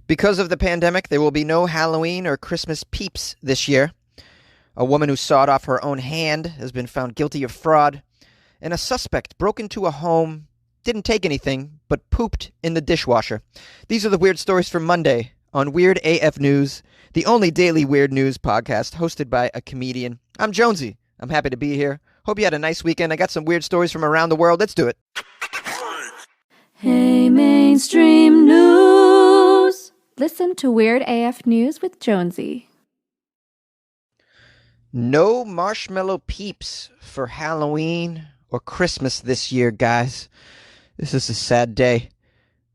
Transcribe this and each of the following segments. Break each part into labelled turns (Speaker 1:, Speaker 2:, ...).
Speaker 1: Because of the pandemic, there will be no Halloween or Christmas Peeps this year. A woman who sawed off her own hand has been found guilty of fraud, and a suspect broke into a home, didn't take anything, but pooped in the dishwasher. These are the weird stories for Monday on Weird AF News, the only daily weird news podcast hosted by a comedian. I'm Jonesy. I'm happy to be here. Hope you had a nice weekend. I got some weird stories from around the world. Let's do it.
Speaker 2: Hey, mainstream news. Listen to Weird AF News with Jonesy.
Speaker 1: No marshmallow Peeps for Halloween or Christmas this year, guys. This is a sad day.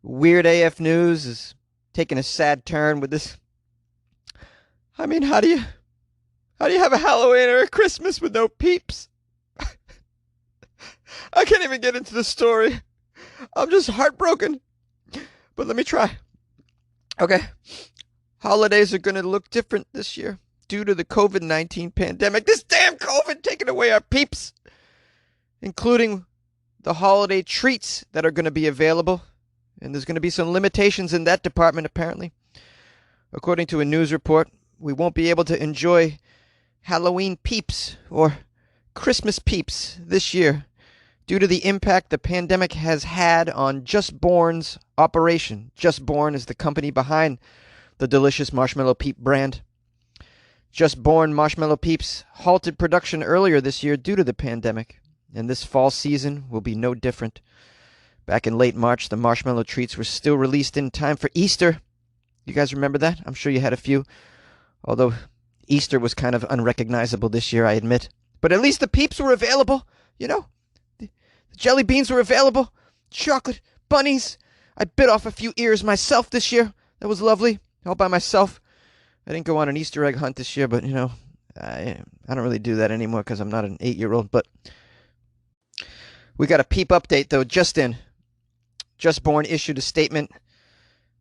Speaker 1: Weird AF News is taking a sad turn with this. I mean, how do you have a Halloween or a Christmas with no Peeps? I can't even get into the story. I'm just heartbroken. But let me try. Okay. Holidays are going to look different this year due to the COVID-19 pandemic. This damn COVID taking away our Peeps, including the holiday treats that are going to be available. And there's going to be some limitations in that department, apparently. According to a news report, we won't be able to enjoy Halloween Peeps or Christmas Peeps this year due to the impact the pandemic has had on Just Born's operation. Just Born is the company behind the delicious Marshmallow Peep brand. Just Born Marshmallow Peeps halted production earlier this year due to the pandemic, and this fall season will be no different. Back in late March, the marshmallow treats were still released in time for Easter. You guys remember that? I'm sure you had a few. Although Easter was kind of unrecognizable this year, I admit. But at least the Peeps were available, you know? The jelly beans were available. Chocolate bunnies. I bit off a few ears myself this year. That was lovely. All by myself. I didn't go on an Easter egg hunt this year, but, you know, I don't really do that anymore because I'm not an 8-year-old. But we got a Peep update, though, just in. Just Born issued a statement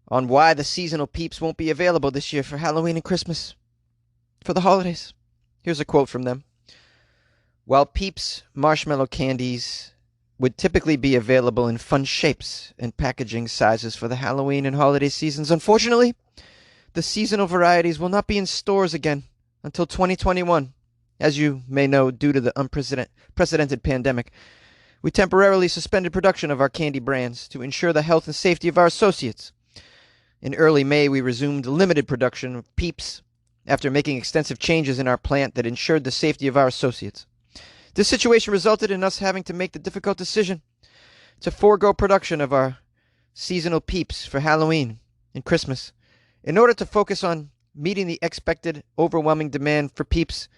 Speaker 1: on why the seasonal Peeps won't be available this year for Halloween and Christmas, for the holidays. Here's a quote from them. While Peeps marshmallow candies would typically be available in fun shapes and packaging sizes for the Halloween and holiday seasons, unfortunately, the seasonal varieties will not be in stores again until 2021. As you may know, due to the unprecedented pandemic, we temporarily suspended production of our candy brands to ensure the health and safety of our associates. In early May, we resumed limited production of Peeps after making extensive changes in our plant that ensured the safety of our associates. This situation resulted in us having to make the difficult decision to forego production of our seasonal Peeps for Halloween and Christmas in order to focus on meeting the expected overwhelming demand for Peeps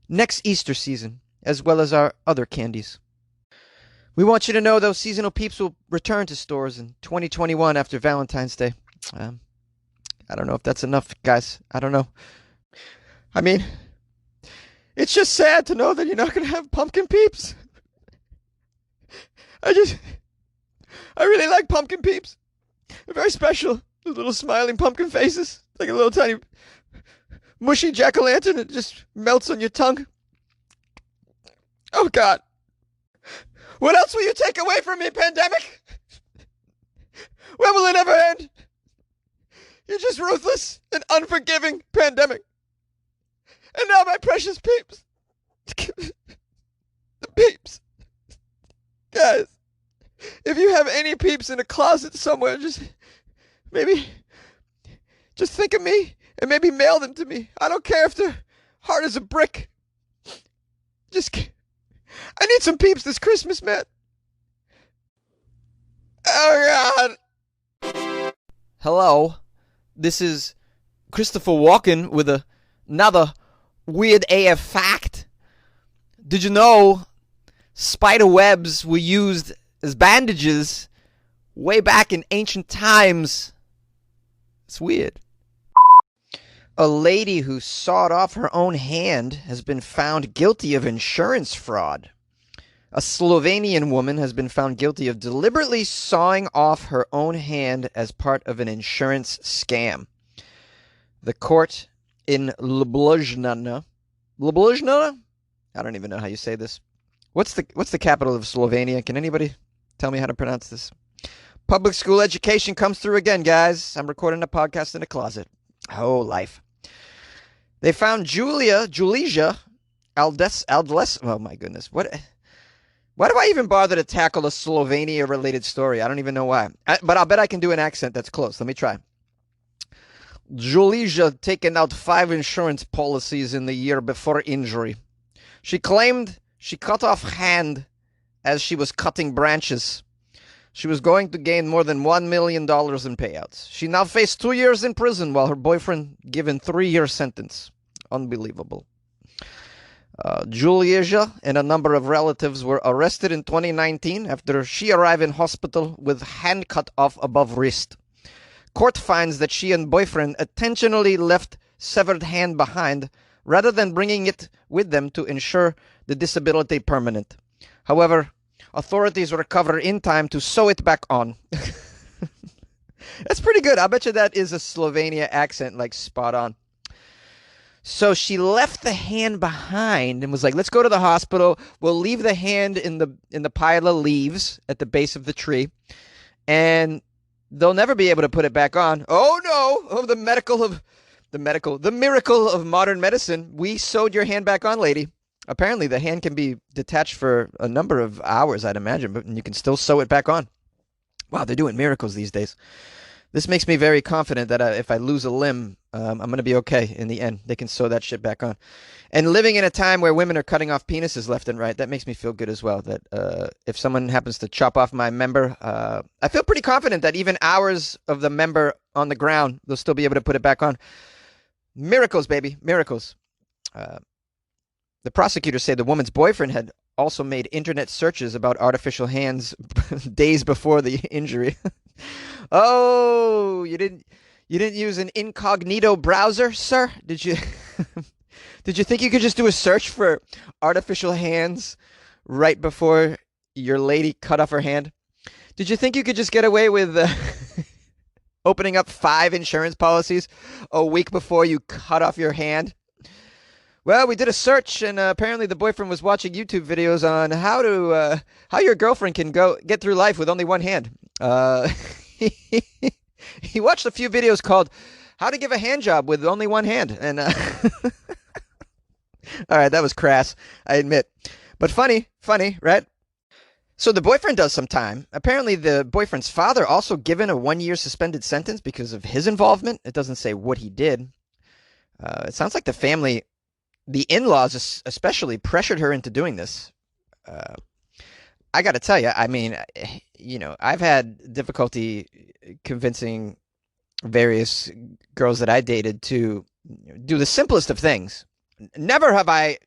Speaker 1: next Easter season, as well as our other candies. We want you to know those seasonal Peeps will return to stores in 2021 after Valentine's Day. I don't know if that's enough, guys. I don't know. I mean, it's just sad to know that you're not going to have pumpkin Peeps. I really like pumpkin Peeps. They're very special. The little smiling pumpkin faces. Like a little tiny mushy jack-o'-lantern that just melts on your tongue. Oh, God. What else will you take away from me, pandemic? When will it ever end? You're just ruthless and unforgiving, pandemic. And now my precious Peeps. The Peeps. Guys, if you have any Peeps in a closet somewhere, just think of me and maybe mail them to me. I don't care if they're hard as a brick. I need some Peeps this Christmas, man. Oh, God. Hello. This is Christopher Walken with another weird AF fact. Did you know spider webs were used as bandages way back in ancient times? It's weird. A lady who sawed off her own hand has been found guilty of insurance fraud. A Slovenian woman has been found guilty of deliberately sawing off her own hand as part of an insurance scam. The court in Ljubljana, I don't even know how you say this. What's the capital of Slovenia? Can anybody tell me how to pronounce this? Public school education comes through again, guys. I'm recording a podcast in a closet. Oh, life. They found Julija Aldes. Oh my goodness. Why do I even bother to tackle a Slovenia-related story? I don't even know why. But I'll bet I can do an accent that's close. Let me try. Julija taken out 5 insurance policies in the year before injury. She claimed she cut off hand as she was cutting branches. She was going to gain more than $1 million in payouts. She now faced 2 years in prison while her boyfriend given 3-year sentence. Unbelievable. Julija and a number of relatives were arrested in 2019 after she arrived in hospital with hand cut off above wrist. Court finds that she and boyfriend intentionally left severed hand behind rather than bringing it with them to ensure the disability permanent. However, authorities recover in time to sew it back on. That's pretty good. I bet you that is a Slovenia accent, like spot on. So she left the hand behind and was like, let's go to the hospital. We'll leave the hand in the pile of leaves at the base of the tree. And they'll never be able to put it back on. Oh no! Oh, the miracle of modern medicine. We sewed your hand back on, lady. Apparently the hand can be detached for a number of hours, I'd imagine, but you can still sew it back on. Wow, they're doing miracles these days. This makes me very confident that if I lose a limb, I'm going to be okay in the end. They can sew that shit back on. And living in a time where women are cutting off penises left and right, that makes me feel good as well. That if someone happens to chop off my member, I feel pretty confident that even hours of the member on the ground, they'll still be able to put it back on. Miracles, baby. Miracles. The prosecutors say the woman's boyfriend had also made internet searches about artificial hands days before the injury. Oh, you didn't use an incognito browser, sir? Did you did you think you could just do a search for artificial hands right before your lady cut off her hand? Did you think you could just get away with opening up 5 insurance policies a week before you cut off your hand? Well, we did a search, and apparently the boyfriend was watching YouTube videos on how your girlfriend can get through life with only one hand. He watched a few videos called "How to Give a Hand Job with Only One Hand," and all right, that was crass, I admit, but funny, right? So the boyfriend does some time. Apparently, the boyfriend's father also given a 1-year suspended sentence because of his involvement. It doesn't say what he did. It sounds like the family. The in-laws especially pressured her into doing this. I got to tell you, I mean, I've had difficulty convincing various girls that I dated to do the simplest of things. Never have I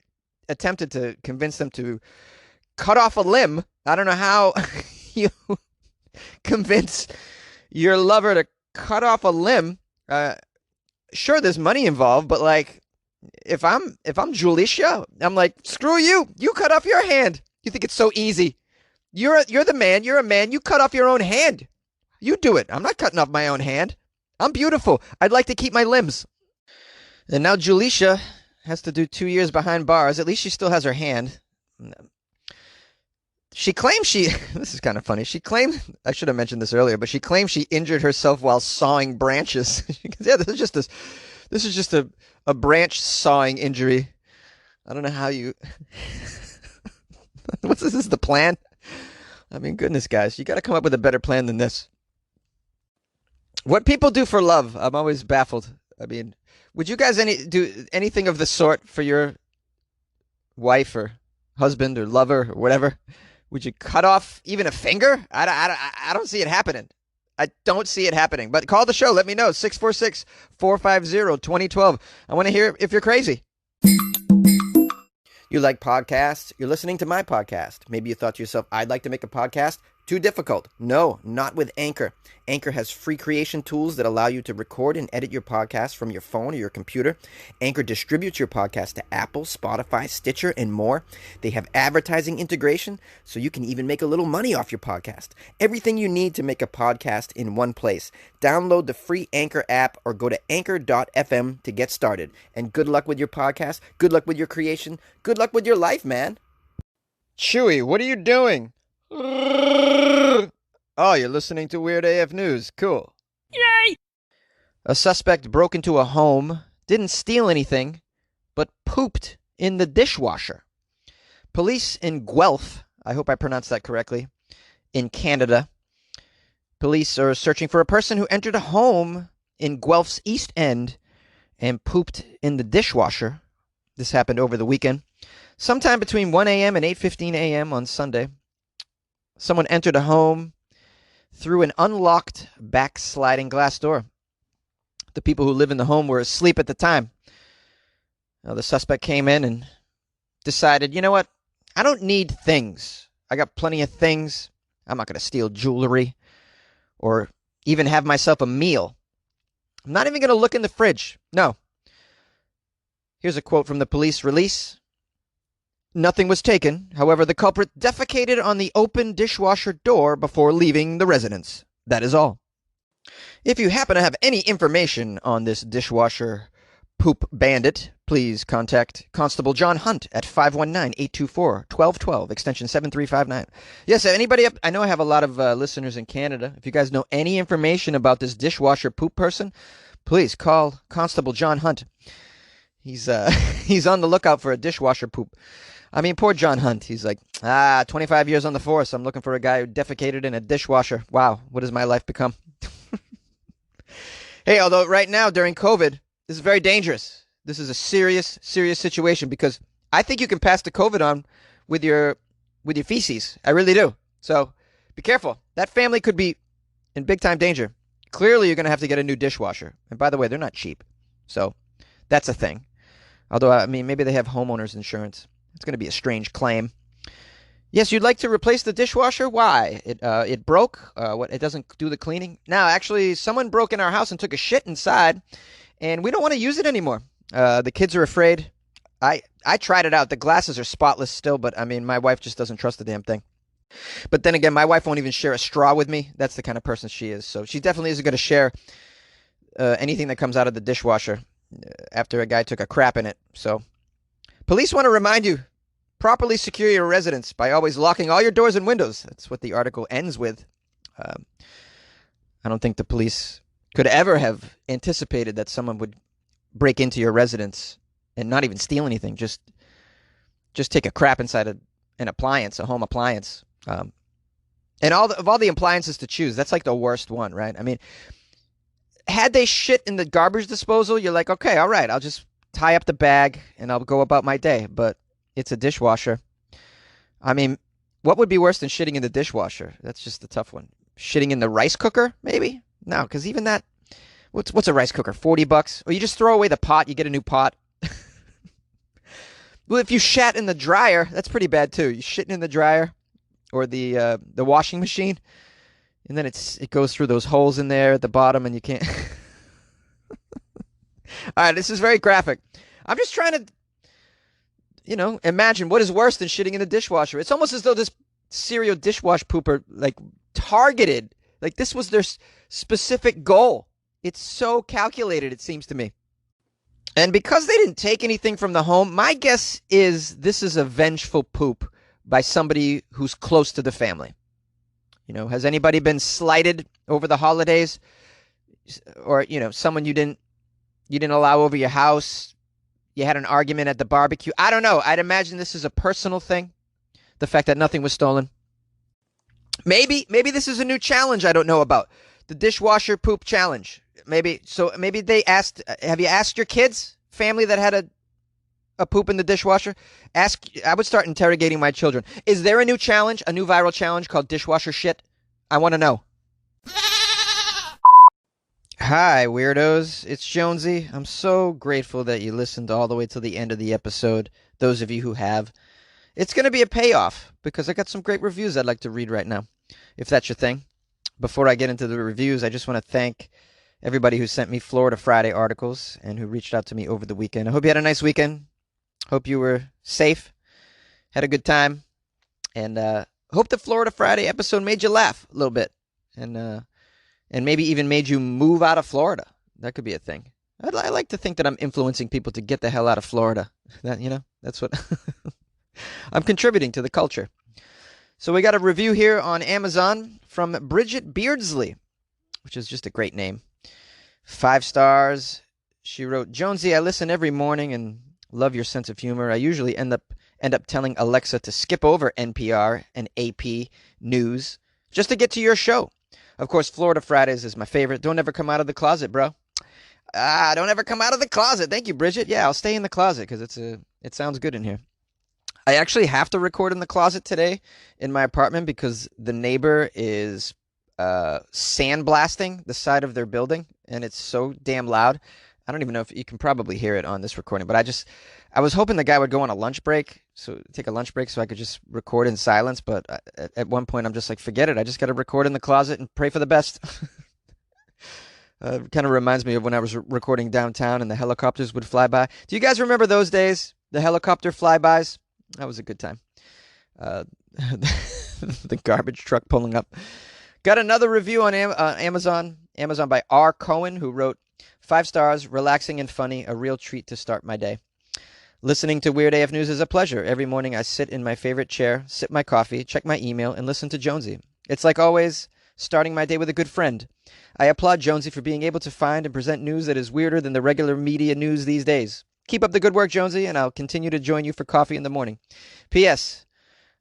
Speaker 1: attempted to convince them to cut off a limb. I don't know how you convince your lover to cut off a limb. Sure, there's money involved, but like, if I'm Julicia, I'm like, screw you. You cut off your hand. You think it's so easy. You're the man. You're a man. You cut off your own hand. You do it. I'm not cutting off my own hand. I'm beautiful. I'd like to keep my limbs. And now Julicia has to do 2 years behind bars. At least she still has her hand. She claims this is kind of funny. She claimed, I should have mentioned this earlier, but she claims she injured herself while sawing branches. Yeah, this is just a branch sawing injury. I don't know how you. What's this? Is the plan? I mean, goodness, guys, you got to come up with a better plan than this. What people do for love, I'm always baffled. I mean, would you guys do anything of the sort for your wife or husband or lover or whatever? Would you cut off even a finger? I don't see it happening. I don't see it happening. But call the show. Let me know. 646-450-2012. I want to hear if you're crazy. You like podcasts? You're listening to my podcast. Maybe you thought to yourself, I'd like to make a podcast. Too difficult. No, not with Anchor. Anchor has free creation tools that allow you to record and edit your podcast from your phone or your computer. Anchor distributes your podcast to Apple, Spotify, Stitcher, and more. They have advertising integration, so you can even make a little money off your podcast. Everything you need to make a podcast in one place. Download the free Anchor app or go to anchor.fm to get started. And good luck with your podcast. Good luck with your creation. Good luck with your life, man. Chewy, what are you doing? Oh, you're listening to Weird AF News. Cool.
Speaker 3: Yay!
Speaker 1: A suspect broke into a home, didn't steal anything, but pooped in the dishwasher. Police in Guelph, I hope I pronounced that correctly, in Canada. Police are searching for a person who entered a home in Guelph's East End and pooped in the dishwasher. This happened over the weekend. Sometime between 1 a.m. and 8:15 a.m. on Sunday. Someone entered a home through an unlocked back sliding glass door. The people who live in the home were asleep at the time. Now, the suspect came in and decided, you know what? I don't need things. I got plenty of things. I'm not going to steal jewelry or even have myself a meal. I'm not even going to look in the fridge. No. Here's a quote from the police release. Nothing was taken. However, the culprit defecated on the open dishwasher door before leaving the residence. That is all. If you happen to have any information on this dishwasher poop bandit, please contact Constable John Hunt at 519-824-1212, extension 7359. Yes, anybody up? I know I have a lot of listeners in Canada. If you guys know any information about this dishwasher poop person, please call Constable John Hunt. He's he's on the lookout for a dishwasher poop. I mean, poor John Hunt. He's like, 25 years on the force. I'm looking for a guy who defecated in a dishwasher. Wow, what has my life become? Hey, although right now during COVID, this is very dangerous. This is a serious, serious situation because I think you can pass the COVID on with your feces. I really do. So be careful. That family could be in big time danger. Clearly, you're going to have to get a new dishwasher. And by the way, they're not cheap. So that's a thing. Although, I mean, maybe they have homeowners insurance. It's going to be a strange claim. Yes, you'd like to replace the dishwasher? Why? It broke? It doesn't do the cleaning? No, actually, someone broke in our house and took a shit inside, and we don't want to use it anymore. The kids are afraid. I tried it out. The glasses are spotless still, but I mean, my wife just doesn't trust the damn thing. But then again, my wife won't even share a straw with me. That's the kind of person she is. So she definitely isn't going to share anything that comes out of the dishwasher after a guy took a crap in it. So police want to remind you, properly secure your residence by always locking all your doors and windows. That's what the article ends with. I don't think the police could ever have anticipated that someone would break into your residence and not even steal anything. Just take a crap inside an appliance, a home appliance. And all the appliances to choose, that's like the worst one, right? I mean, had they shit in the garbage disposal, you're like, okay, all right, I'll just tie up the bag and I'll go about my day. But it's a dishwasher. I mean, what would be worse than shitting in the dishwasher? That's just the tough one. Shitting in the rice cooker, maybe? No, because even that, what's a rice cooker? $40? Or you just throw away the pot, you get a new pot. Well, if you shat in the dryer, that's pretty bad too. You shitting in the dryer or the washing machine, and then it goes through those holes in there at the bottom, and you can't. All right, this is very graphic. I'm just trying to, imagine what is worse than shitting in the dishwasher. It's almost as though this serial dishwash pooper, like, targeted, like this was their specific goal. It's so calculated, it seems to me. And because they didn't take anything from the home, my guess is this is a vengeful poop by somebody who's close to the family. Has anybody been slighted over the holidays? Or, someone you didn't allow over your house? You had an argument at the barbecue? I don't know. I'd imagine this is a personal thing. The fact that nothing was stolen. Maybe this is a new challenge I don't know about. The dishwasher poop challenge. Maybe they asked, have you asked your kids, family that had a poop in the dishwasher? I would start interrogating my children. Is there a new challenge, a new viral challenge called dishwasher shit? I want to know. Hi, weirdos. It's Jonesy. I'm so grateful that you listened all the way to the end of the episode. Those of you who have. It's going to be a payoff because I got some great reviews I'd like to read right now, if that's your thing. Before I get into the reviews, I just want to thank everybody who sent me Florida Friday articles and who reached out to me over the weekend. I hope you had a nice weekend. Hope you were safe, had a good time, and hope the Florida Friday episode made you laugh a little bit, and maybe even made you move out of Florida. That could be a thing. I like to think that I'm influencing people to get the hell out of Florida. That's what I'm contributing to the culture. So we got a review here on Amazon from Bridget Beardsley, which is just a great name. 5 stars. She wrote, Jonesy, I listen every morning and love your sense of humor. I usually end up telling Alexa to skip over NPR and AP News just to get to your show. Of course, Florida Fridays is my favorite. Don't ever come out of the closet, bro. Don't ever come out of the closet. Thank you, Bridget. Yeah, I'll stay in the closet because it sounds good in here. I actually have to record in the closet today in my apartment because the neighbor is sandblasting the side of their building, and it's so damn loud. I don't even know if you can probably hear it on this recording, but I was hoping the guy would go on a lunch break, so take a lunch break so I could just record in silence, but at one point I'm just like, forget it. I just got to record in the closet and pray for the best. Kind of reminds me of when I was recording downtown and the helicopters would fly by. Do you guys remember those days? The helicopter flybys? That was a good time. The garbage truck pulling up. Got another review on Amazon by R. Cohen, who wrote, 5 stars, relaxing and funny, a real treat to start my day. Listening to Weird AF News is a pleasure. Every morning I sit in my favorite chair, sip my coffee, check my email, and listen to Jonesy. It's like always, starting my day with a good friend. I applaud Jonesy for being able to find and present news that is weirder than the regular media news these days. Keep up the good work, Jonesy, and I'll continue to join you for coffee in the morning. P.S.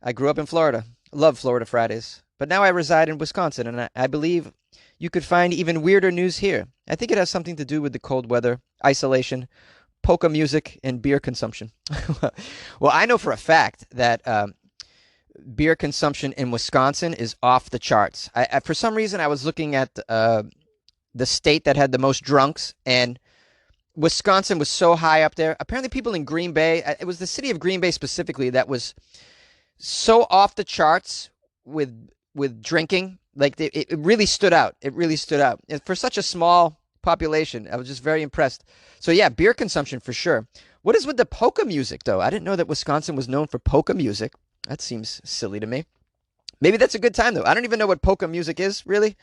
Speaker 1: I grew up in Florida. Love Florida Fridays. But now I reside in Wisconsin, and I believe you could find even weirder news here. I think it has something to do with the cold weather, isolation, polka music, and beer consumption. Well, I know for a fact that beer consumption in Wisconsin is off the charts. For some reason, I was looking at the state that had the most drunks, and Wisconsin was so high up there. Apparently people in Green Bay, it was the city of Green Bay specifically, that was so off the charts with drinking. Like it really stood out. It really stood out. And for such a small population, I was just very impressed. So yeah, beer consumption for sure. What is with the polka music though? I didn't know that Wisconsin was known for polka music. That seems silly to me. Maybe that's a good time though. I don't even know what polka music is, really.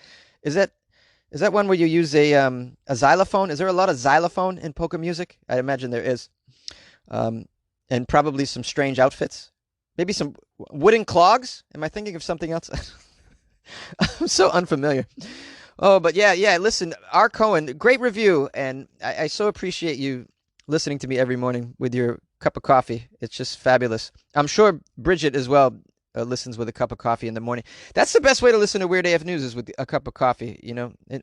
Speaker 1: Is that one where you use a xylophone? Is there a lot of xylophone in polka music? I imagine there is. And probably some strange outfits. Maybe some wooden clogs? Am I thinking of something else? I'm so unfamiliar. Oh, but yeah. Listen, R. Cohen, great review. And I so appreciate you listening to me every morning with your cup of coffee. It's just fabulous. I'm sure Bridget as well listens with a cup of coffee in the morning. That's the best way to listen to Weird AF News, is with a cup of coffee,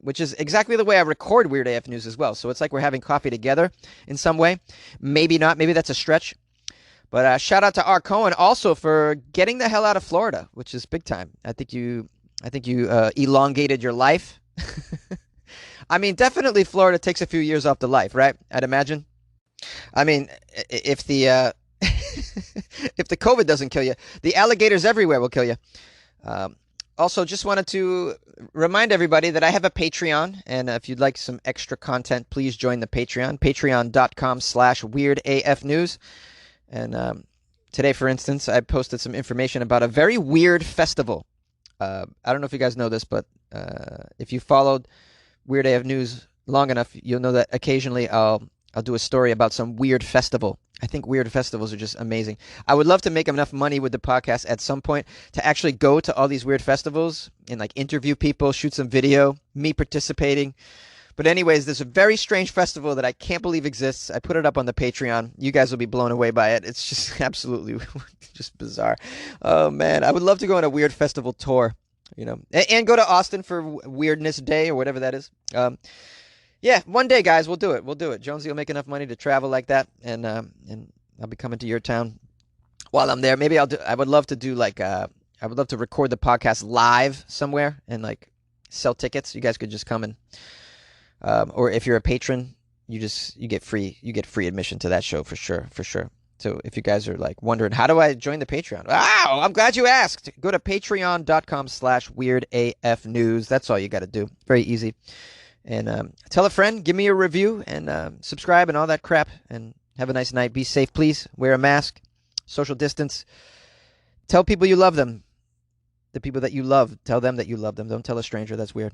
Speaker 1: which is exactly the way I record Weird AF News as well. So it's like we're having coffee together in some way. Maybe not. Maybe that's a stretch. But shout out to R. Cohen also for getting the hell out of Florida, which is big time. I think you elongated your life. I mean, definitely Florida takes a few years off the life, right? I'd imagine. I mean, if the if the COVID doesn't kill you, the alligators everywhere will kill you. Also, just wanted to remind everybody that I have a Patreon, and if you'd like some extra content, please join the Patreon, patreon.com/weirdafnews. And today, for instance, I posted some information about a very weird festival. I don't know if you guys know this, but if you followed Weird AF News long enough, you'll know that occasionally I'll do a story about some weird festival. I think weird festivals are just amazing. I would love to make enough money with the podcast at some point to actually go to all these weird festivals and like interview people, shoot some video, me participating. But anyways, there's a very strange festival that I can't believe exists. I put it up on the Patreon. You guys will be blown away by it. It's just absolutely just bizarre. Oh, man. I would love to go on a weird festival tour, and go to Austin for Weirdness Day or whatever that is. Yeah, one day, guys, we'll do it. Jonesy will make enough money to travel like that, and I'll be coming to your town while I'm there. Maybe I would love to do I would love to record the podcast live somewhere and like sell tickets. You guys could just come and or if you're a patron, you get free admission to that show for sure. So if you guys are like wondering, how do I join the Patreon? Wow, I'm glad you asked. Go to patreon.com/weirdafnews. That's all you got to do. Very easy. And tell a friend, give me a review, and subscribe and all that crap. And have a nice night. Be safe, please. Wear a mask. Social distance. Tell people you love them. The people that you love, tell them that you love them. Don't tell a stranger. That's weird.